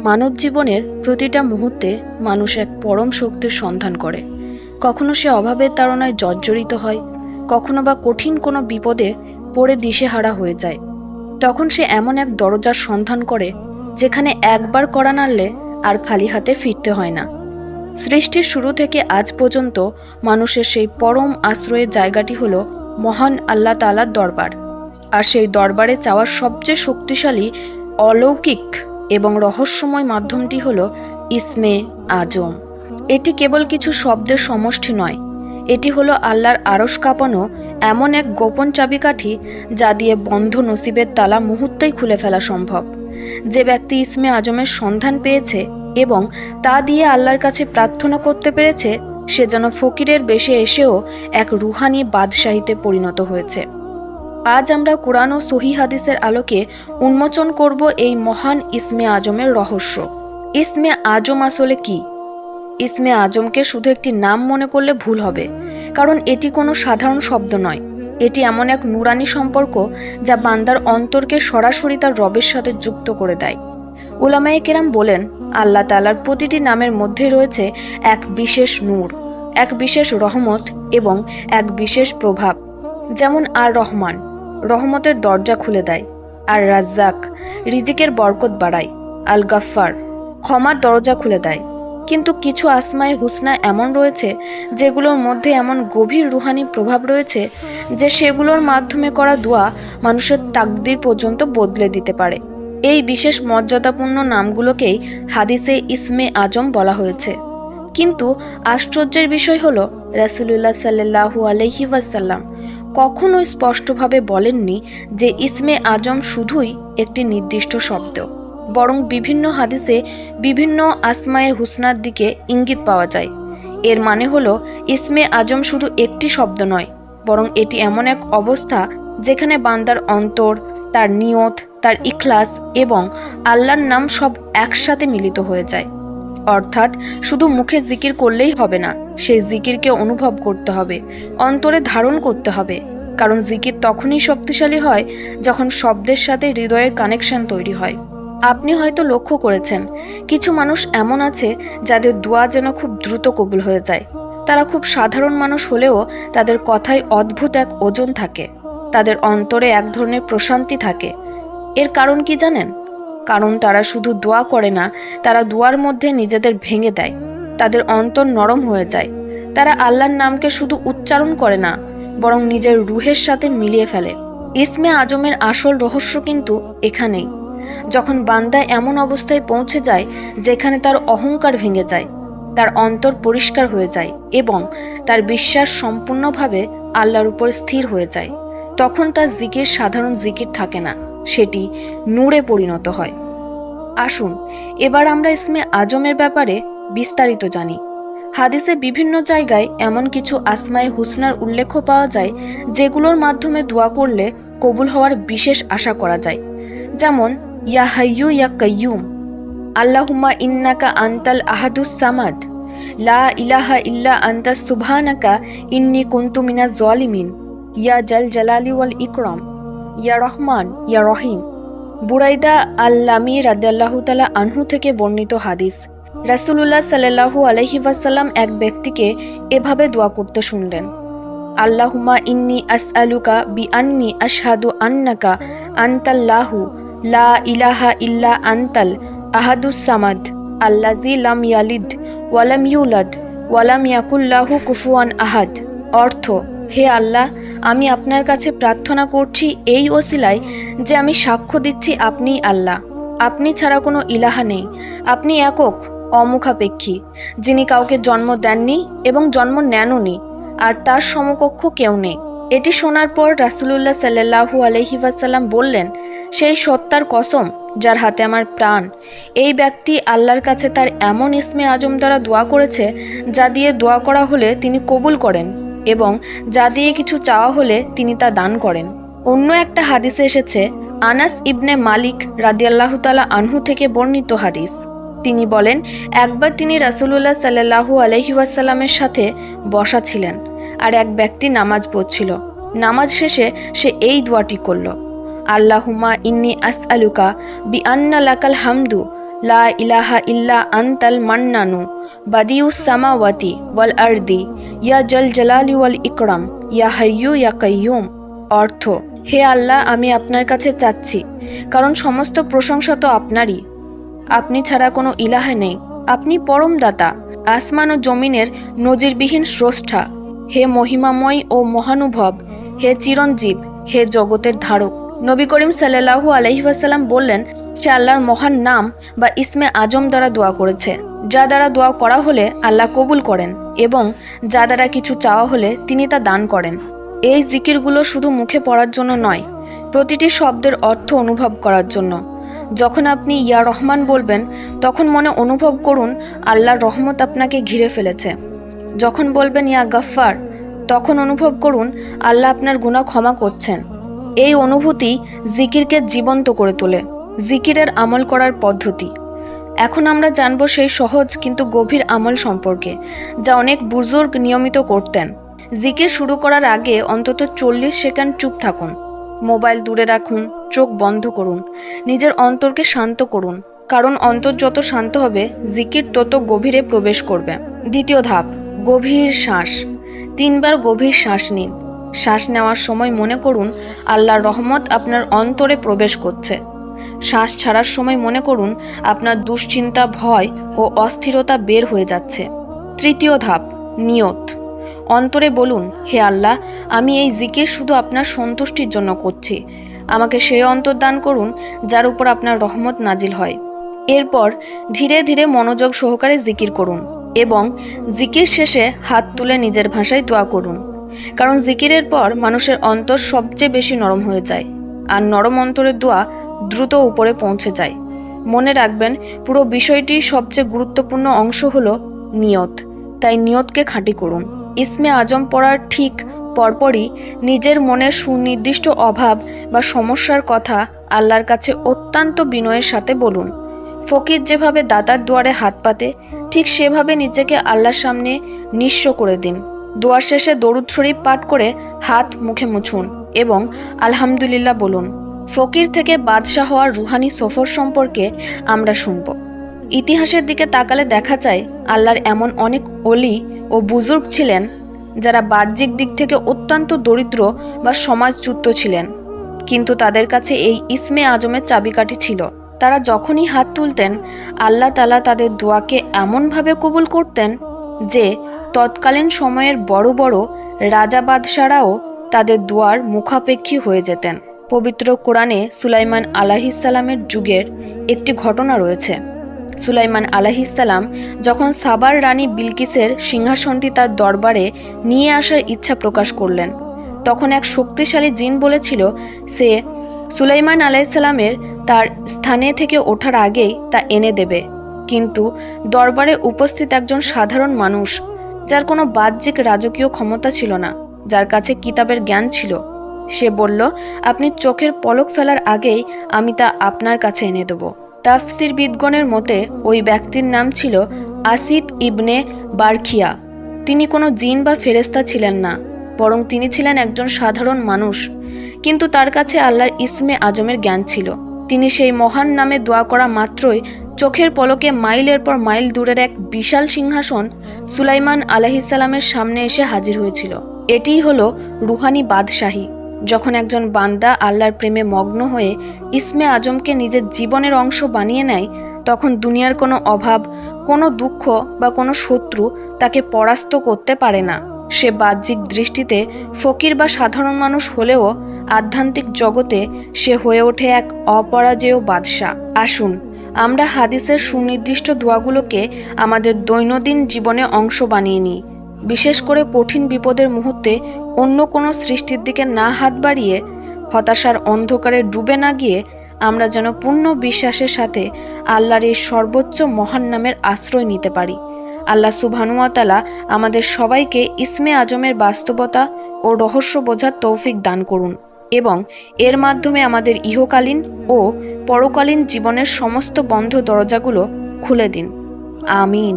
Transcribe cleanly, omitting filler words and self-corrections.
মানব জীবনের প্রতিটা মুহূর্তে মানুষ এক পরম শক্তির সন্ধান করে। কখনো সে অভাবের তাড়নায় জর্জরিত হয়, কখনো বা কঠিন কোনো বিপদে পড়ে দিশেহারা হয়ে যায়। তখন সে এমন এক দরজার সন্ধান করে যেখানে একবার কড়া নাড়লে আর খালি হাতে ফিরতে হয় না। সৃষ্টির শুরু থেকে আজ পর্যন্ত মানুষের সেই পরম আশ্রয়ের জায়গাটি হলো মহান আল্লাহ তাআলার দরবার। আর সেই দরবারে চাওয়ার সবচেয়ে শক্তিশালী, অলৌকিক এবং রহস্যময় মাধ্যমটি হলো ইসমে আজম। এটি কেবল কিছু শব্দের সমষ্টি নয়, এটি হলো আল্লাহর আরশ কাঁপানো এমন এক গোপন চাবিকাঠি যা দিয়ে বন্ধ নসিবের তালা মুহূর্তেই খুলে ফেলা সম্ভব। যে ব্যক্তি ইসমে আজমের সন্ধান পেয়েছে এবং তা দিয়ে আল্লাহর কাছে প্রার্থনা করতে পেরেছে, সে যেন ফকিরের বেশে এসেও এক রুহানি বাদশাহীতে পরিণত হয়েছে। আজ আমরা কুরআন ও সহিহ হাদিসের আলোকে উন্মোচন করব এই মহান ইসমে আজমের রহস্য। ইসমে আজম আসলে কি? ইসমে আজমকে শুধু একটি নাম মনে করলে ভুল হবে, কারণ এটি কোনো সাধারণ শব্দ নয়। এটি এমন এক নুরানি সম্পর্ক যা বান্দার অন্তরকে সরাসরি তার রবের সাথে যুক্ত করে দেয়। উলামায়ে কেরাম বলেন, আল্লাহ তাআলার প্রতিটি নামের মধ্যে রয়েছে এক বিশেষ নূর, এক বিশেষ রহমত এবং এক বিশেষ প্রভাব। যেমন আর রহমান, রহমতের দরজা খুলে দেয়; আর রাজ্জাক, রিজিকের বরকত বাড়ায়; আল গাফফার, ক্ষমার দরজা খুলে দেয়। কিন্তু কিছু আসমায়ে হুসনা এমন রয়েছে যেগুলোর মধ্যে এমন গভীর রুহানি প্রভাব রয়েছে যে সেগুলোর মাধ্যমে করা দোয়া মানুষের তাকদির পর্যন্ত বদলে দিতে পারে। এই বিশেষ মর্যাদাপূর্ণ নামগুলোকেই হাদিসে ইসমে আজম বলা হয়েছে। কিন্তু আশ্চর্যের বিষয় হলো, রাসূলুল্লাহ সাল্লাল্লাহু আলাইহি ওয়াসাল্লাম কখনোই স্পষ্টভাবে বলেননি যে ইসমে আজম শুধুই একটি নির্দিষ্ট শব্দ, বরং বিভিন্ন হাদিসে বিভিন্ন আসমায়ে হুসনার দিকে ইঙ্গিত পাওয়া যায়। এর মানে হলো, ইসমে আজম শুধু একটি শব্দ নয়, বরং এটি এমন এক অবস্থা যেখানে বান্দার অন্তর, তার নিয়ত, তার ইখলাস এবং আল্লাহর নাম সব একসাথে মিলিত হয়ে যায়। অর্থাৎ শুধু মুখে জিকির করলেই হবে না, সেই জিকিরকে অনুভব করতে হবে, অন্তরে ধারণ করতে হবে। কারণ জিকির তখনই শক্তিশালী হয় যখন শব্দের সাথে হৃদয়ের কানেকশন তৈরি হয়। আপনি হয়তো লক্ষ্য করেছেন, কিছু মানুষ এমন আছে যাদের দোয়া যেন খুব দ্রুত কবুল হয়ে যায়। তারা খুব সাধারণ মানুষ হলেও তাদের কথায় অদ্ভুত এক ওজন থাকে, তাদের অন্তরে এক ধরনের প্রশান্তি থাকে। এর কারণ কি জানেন? কারণ তারা শুধু দোয়া করে না, তারা দোয়ার মধ্যে নিজেদের ভেঙে দেয়, তাদের অন্তর নরম হয়ে যায়। তারা আল্লাহর নামকে শুধু উচ্চারণ করে না, বরং নিজের রুহের সাথে মিলিয়ে ফেলে। ইসমে আজমের আসল রহস্য কিন্তু এখানেই। যখন বান্দা এমন অবস্থায় পৌঁছে যায় যেখানে তার অহংকার ভেঙে যায়, তার অন্তর পরিষ্কার হয়ে যায় এবং তার বিশ্বাস সম্পূর্ণভাবে আল্লাহর উপর স্থির হয়ে যায়, তখন তার জিকির সাধারণ জিকির থাকে না, সেটি নূরে পরিণত হয়। আসুন এবার আমরা ইসমে আজমের ব্যাপারে বিস্তারিত জানি। হাদিসে বিভিন্ন জায়গায় এমন কিছু আসমায়ে হুসনার উল্লেখ পাওয়া যায় যেগুলোর মাধ্যমে দোয়া করলে কবুল হওয়ার বিশেষ আশা করা যায়। যেমন, ইয়া হাইয়ু ইয়া কাইয়ুম, আল্লাহুম্মা ইন্নাকা আনতাল আহাদুস সামাদ, লা ইলাহা ইল্লা আনতা সুবহানাকা ইন্নী কুনতু মিনাজ জালিমিন, ইয়া জাল জালালি ওয়াল ইকরাম, ইয়া রহমান ইয়া রহিম। বুরাইদা আল-লামি রাদিয়াল্লাহু তাআলা আনহু থেকে বর্ণিত হাদিস। রাসূলুল্লাহ সাল্লাল্লাহু আলাইহি ওয়াসাল্লাম এক ব্যক্তিকে এভাবে দোয়া করতে শুনলেন, আল্লাহুম্মা ইন্নী আসআলুকা বিআন্নী আশহাদু আন্নাকা আনতাল্লাহু লা ইলাহা ইল্লা আনতাল আহাদুস সামাদ আল্লাযী লাম ইয়ালিদ ওয়া লাম ইউলাদ ওয়া লাম ইয়াকুল লাহু কুফুয়ান আহাদ। অর্থ, হে আল্লাহ, আমি আপনার কাছে প্রার্থনা করছি এই ওসিলায় যে আমি সাক্ষ্য দিচ্ছি আপনিই আল্লাহ, আপনি ছাড়া কোনো ইলাহা নেই, আপনি একক, অমুখাপেক্ষী, যিনি কাউকে জন্ম দেননি এবং জন্ম নেনওনি, আর তার সমকক্ষ কেউ নেই। এটি শোনার পর রাসূলুল্লাহ সাল্লাল্লাহু আলাইহি ওয়াসাল্লাম বললেন, সেই সত্তার কসম যার হাতে আমার প্রাণ, এই ব্যক্তি আল্লাহর কাছে তার এমন ইসমে আজম দ্বারা দোয়া করেছে যা দিয়ে দোয়া করা হলে তিনি কবুল করেন এবং যা দিয়ে কিছু চাওয়া হলে তিনি তা দান করেন। অন্য একটা হাদিসে এসেছে, আনাস ইবনে মালিক রাদিয়াল্লাহু তাআলা আনহু থেকে বর্ণিত হাদিস। তিনি বলেন, একবার তিনি রাসূলুল্লাহ সাল্লাল্লাহু আলাইহি ওয়াসাল্লামের সাথে বসা ছিলেন আর এক ব্যক্তি নামাজ পড়ছিল। নামাজ শেষে সে এই দোয়াটি করল, আল্লাহুম্মা ইন্নী আসআলুকা বিআন্না লাকাল হামদু লা ইলাহা ইল্লা আনতাল মান্নানু বাদিউস সামাওয়াতি ওয়াল আরদি ইয়া জল জালালি ওয়াল ইকরাম ইয়া হাইয়ু ইয়া কাইয়ুম। অর্থ, হে আল্লাহ, আমি আপনার কাছে চাচ্ছি, কারণ সমস্ত প্রশংসা তো আপনারই। আপনি ছাড়া কোনো ইলাহ নেই। আপনি পরম দাতা, আসমান ও জমিনের নজিরবিহীন স্রষ্টা। হে মহিমাময় ও মহানুভব, হে চিরঞ্জীব, হে জগতের ধারক। নবী করিম সাল্লাল্লাহু আলাইহি ওয়াসাল্লাম বললেন, সে আল্লাহর মহান নাম বা ইসমে আজম দ্বারা দোয়া করেছে, যা দ্বারা দোয়া করা হলে আল্লাহ কবুল করেন এবং যা দ্বারা কিছু চাওয়া হলে তিনি তা দান করেন। এই জিকিরগুলো শুধু মুখে পড়ার জন্য নয়, প্রতিটি শব্দের অর্থ অনুভব করার জন্য। যখন আপনি ইয়া রহমান বলবেন, তখন মনে অনুভব করুন আল্লাহর রহমত আপনাকে ঘিরে ফেলেছে। যখন বলবেন ইয়া গাফফার, তখন অনুভব করুন আল্লাহ আপনার গুনাহ ক্ষমা করছেন। এই অনুভূতি জিকিরকে জীবন্ত করে তোলে। জিকিরের আমল করার পদ্ধতি। এখন আমরা জানব সেই সহজ কিন্তু গভীর আমল সম্পর্কে, যা অনেক বুজুর্গ নিয়মিত করতেন। জিকির শুরু করার আগে অন্তত 40 সেকেন্ড চুপ থাকুন। মোবাইল দূরে রাখুন, চোখ বন্ধ করুন, নিজের অন্তরকে শান্ত করুন, কারণ অন্তর যত শান্ত হবে জিকির তত গভীরে প্রবেশ করবে। দ্বিতীয় ধাপ, গভীর শ্বাস। 3 বার গভীর শ্বাস নিন। শ্বাস নেওয়ার সময় মনে করুন আল্লাহর রহমত আপনার অন্তরে প্রবেশ করছে। শ্বাস ছাড়ার সময় মনে করুন আপনার দুশ্চিন্তা, ভয় ও অস্থিরতা বের হয়ে যাচ্ছে। তৃতীয় ধাপ, নিয়ত। অন্তরে বলুন, হে আল্লাহ, আমি এই জিকির শুধু আপনার সন্তুষ্টির জন্য করছি। আমাকে সেই অন্তর দান করুন যার উপর আপনার রহমত নাজিল হয়। এরপর ধীরে ধীরে মনোযোগ সহকারে জিকির করুন এবং জিকির শেষে হাত তুলে নিজের ভাষায় দোয়া করুন, কারণ জিকিরের পর মানুষের অন্তর সবচেয়ে বেশি নরম হয়ে যায়, আর নরম অন্তরের দোয়া দ্রুত উপরে পৌঁছে যায়। মনে রাখবেন, পুরো বিষয়টির সবচেয়ে গুরুত্বপূর্ণ অংশ হলো নিয়ত। তাই নিয়তকে খাঁটি করুন। ইসমে আজম পড়ার ঠিক পরপরই নিজের মনের সুনির্দিষ্ট অভাব বা সমস্যার কথা আল্লাহর কাছে অত্যন্ত বিনয়ের সাথে বলুন। ফকির যেভাবে দাতার দুয়ারে হাত পাতে, ঠিক সেভাবে নিজেকে আল্লাহর সামনে নিঃস্ব করে দিন। দোয়ার শেষে দরুদ শরীফ পাঠ করে হাত মুখে মুছুন এবং আলহামদুলিল্লাহ বলুন। ফকির থেকে বাদশাহ হওয়ার রুহানি সফর সম্পর্কে আমরা শুনব। ইতিহাসের দিকে তাকালে দেখা যায় আল্লাহর এমন অনেক অলি ও বুজুর্গ ছিলেন যারা বাহ্যিক দিক থেকে অত্যন্ত দরিদ্র বা সমাজচ্যুত ছিলেন, কিন্তু তাদের কাছে এই ইসমে আজমের চাবিকাঠি ছিল। তারা যখনই হাত তুলতেন, আল্লাহ তাআলা তাদের দোয়াকে এমনভাবে কবুল করতেন যে তৎকালীন সময়ের বড় বড় রাজা বাদশারাও তাদের দোয়ার মুখাপেক্ষী হয়ে যেতেন। পবিত্র কোরআনে সুলাইমান আলাইহিসসালামের যুগের একটি ঘটনা রয়েছে। সুলাইমান আলাইহিসসালাম যখন সাবার রানী বিলকিসের সিংহাসনটি তার দরবারে নিয়ে আসার ইচ্ছা প্রকাশ করলেন, তখন এক শক্তিশালী জিন বলেছিল সে সুলাইমান আলাইহিসসালামের তার স্থানে থেকে ওঠার আগেই তা এনে দেবে। কিন্তু দরবারে উপস্থিত একজন সাধারণ মানুষ, যার কোনো বাহ্যিক রাজকীয় ক্ষমতা ছিল না, যার কাছে কিতাবের জ্ঞান ছিল, সে বলল, আপনি চোখের পলক ফেলার আগেই আমি তা আপনার কাছে এনে দেব। তাফসিরবিদগণের মতে ওই ব্যক্তির নাম ছিল আসিফ ইবনে বারখিয়া। তিনি কোনো জিন বা ফেরেশতা ছিলেন না, বরং তিনি ছিলেন একজন সাধারণ মানুষ, কিন্তু তার কাছে আল্লাহর ইসমে আজমের জ্ঞান ছিল। তিনি সেই মহান নামে দোয়া করা মাত্রই চোখের পলকে মাইলের পর মাইল দূরের এক বিশাল সিংহাসন সুলাইমান আলাইহিসসালামের সামনে এসে হাজির হয়েছিল। এটিই হলো রুহানি বাদশাহী। যখন একজন বান্দা আল্লাহর প্রেমে মগ্ন হয়ে ইসমে আজমকে নিজের জীবনের অংশ বানিয়ে নেয়, তখন দুনিয়ার কোনো অভাব, কোনো দুঃখ বা কোনো শত্রু তাকে পরাস্ত করতে পারে না। সে বাহ্যিক দৃষ্টিতে ফকির বা সাধারণ মানুষ হলেও আধ্যাত্মিক জগতে সে হয়ে ওঠে এক অপরাজেয় বাদশা। আসুন আমরা হাদিসের সুনির্দিষ্ট দোয়াগুলোকে আমাদের দৈনন্দিন জীবনে অংশ বানিয়ে নিই। বিশেষ করে কঠিন বিপদের মুহূর্তে অন্য কোনো সৃষ্টির দিকে না হাত বাড়িয়ে হতাশার অন্ধকারে ডুবে না গিয়ে আমরা যেন পূর্ণ বিশ্বাসের সাথে আল্লাহর এই সর্বোচ্চ মহান নামের আশ্রয় নিতে পারি। আল্লাহ সুবহানাহু ওয়া তাআলা আমাদের সবাইকে ইসমে আজমের বাস্তবতা ও রহস্য বোঝার তৌফিক দান করুন এবং এর মাধ্যমে আমাদের ইহকালীন ও পরকালীন জীবনের সমস্ত বন্ধ দরজাগুলো খুলে দিন। আমিন।